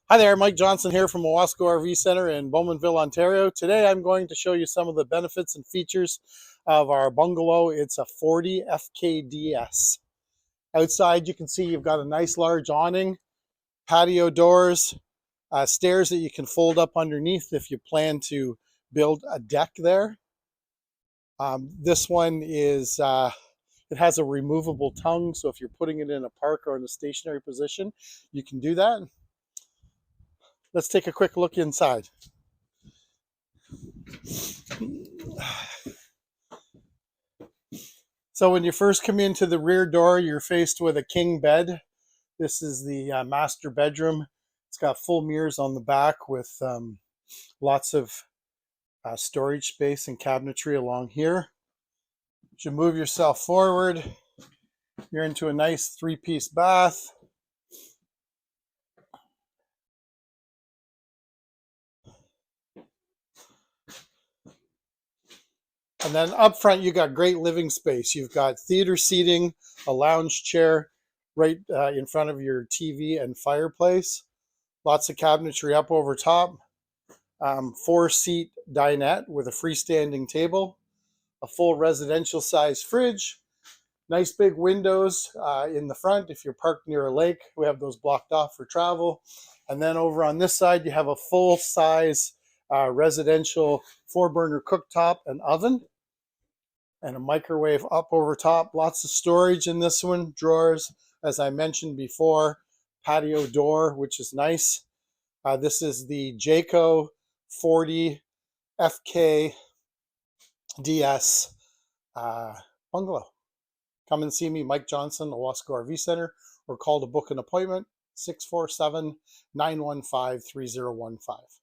Hi there, Mike Johnson here from Owasco RV Center in Bowmanville, Ontario. Today I'm going to show you some of the benefits and features of our bungalow. It's a 40 FKDS. Outside you can see you've got a nice large awning, patio doors, stairs that you can fold up underneath if you plan to build a deck there. This one is it has a removable tongue, so if you're putting it in a park or in a stationary position, you can do that. Let's take a quick look inside. So when you first come into the rear door, you're faced with a king bed. This is the master bedroom. It's got full mirrors on the back with lots of storage space and cabinetry along here. As you move yourself forward, you're into a nice three-piece bath. And then up front, you got great living space. You've got theater seating, a lounge chair right in front of your TV and fireplace. Lots of cabinetry up over top. 4-seat dinette with a freestanding table. A full residential size fridge. Nice big windows in the front. If you're parked near a lake, we have those blocked off for travel. And then over on this side, you have a full size residential 4-burner cooktop and oven. And a microwave up over top. Lots of storage in this one. Drawers, as I mentioned before. Patio door, which is nice. This is the Jayco 40FKDS bungalow. Come and see me, Mike Johnson, Owasco RV Center, or call to book an appointment, 647-915-3015.